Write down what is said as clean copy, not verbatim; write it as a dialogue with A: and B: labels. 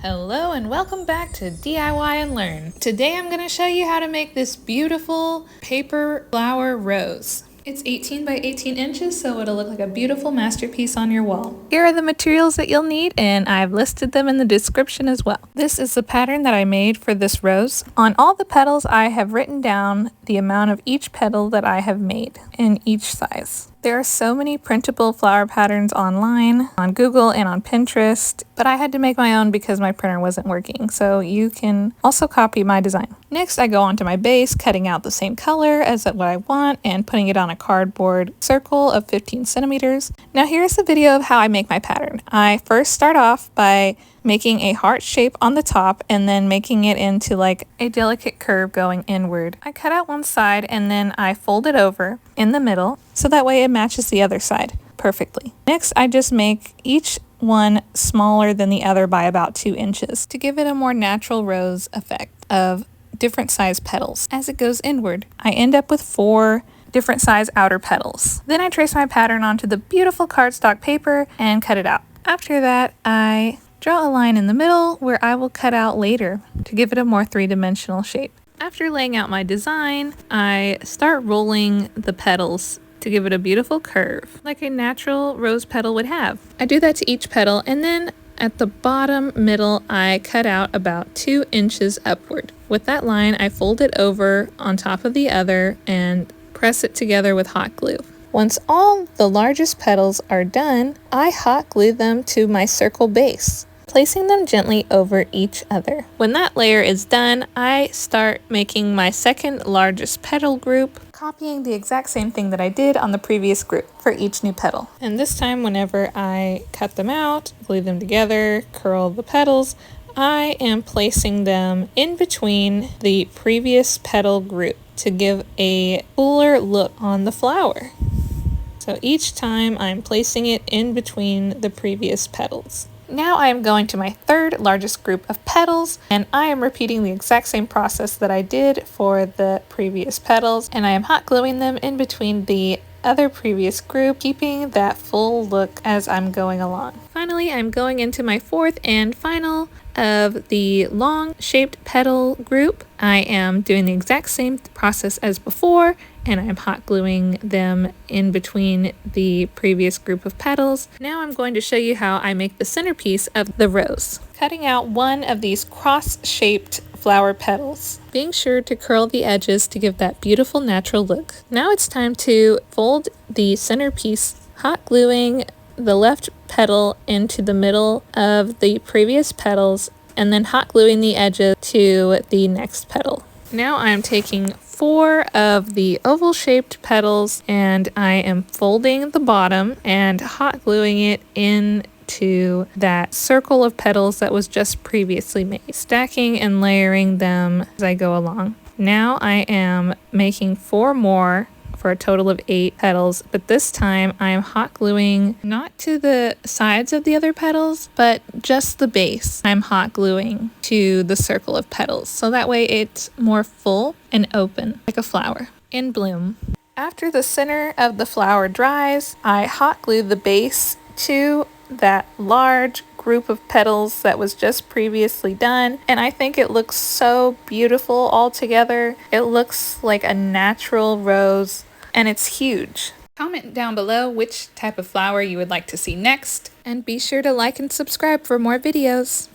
A: Hello and welcome back to DIY and Learn. Today I'm going to show you how to make this beautiful paper flower rose. It's 18 by 18 inches, so it'll look like a beautiful masterpiece on your wall. Here are the materials that you'll need, and I've listed them in the description as well. This is the pattern that I made for this rose. On all the petals, I have written down the amount of each petal that I have made in each size. There are so many printable flower patterns online, on Google and on Pinterest, but I had to make my own because my printer wasn't working, so you can also copy my design. Next, I go onto my base, cutting out the same color as what I want and putting it on a cardboard circle of 15 centimeters. Now here's the video of how I make my pattern. I first start off by making a heart shape on the top and then making it into like a delicate curve going inward. I cut out one side and then I fold it over in the middle so that way it matches the other side perfectly. Next, I just make each one smaller than the other by about 2 inches to give it a more natural rose effect of different size petals. As it goes inward, I end up with 4 different size outer petals. Then I trace my pattern onto the beautiful cardstock paper and cut it out. After that, I draw a line in the middle where I will cut out later to give it a more three-dimensional shape. After laying out my design, I start rolling the petals to give it a beautiful curve, like a natural rose petal would have. I do that to each petal, and then at the bottom middle, I cut out about 2 inches upward. With that line, I fold it over on top of the other and press it together with hot glue. Once all the largest petals are done, I hot glue them to my circle base, placing them gently over each other. When that layer is done, I start making my second largest petal group, copying the exact same thing that I did on the previous group for each new petal. And this time, whenever I cut them out, glue them together, curl the petals, I am placing them in between the previous petal group to give a fuller look on the flower. So each time I'm placing it in between the previous petals. Now I am going to my third largest group of petals, and I am repeating the exact same process that I did for the previous petals, and I am hot gluing them in between the other previous group, keeping that full look as I'm going along. Finally, I'm going into my fourth and final of the long shaped petal group. I am doing the exact same process as before, and I'm hot gluing them in between the previous group of petals. Now I'm going to show you how I make the centerpiece of the rose. Cutting out one of these cross-shaped flower petals, being sure to curl the edges to give that beautiful natural look. Now it's time to fold the centerpiece, hot gluing the left petal into the middle of the previous petals, and then hot gluing the edges to the next petal. Now I'm taking 4 of the oval shaped petals and I am folding the bottom and hot gluing it into that circle of petals that was just previously made, stacking and layering them as I go along. Now I am making 4 more for a total of 8 petals, but this time I'm hot gluing not to the sides of the other petals, but just the base. I'm hot gluing to the circle of petals, so that way it's more full and open, like a flower in bloom. After the center of the flower dries, I hot glue the base to that large group of petals that was just previously done, and I think it looks so beautiful all together. It looks like a natural rose, and it's huge. Comment down below which type of flower you would like to see next, and be sure to like and subscribe for more videos.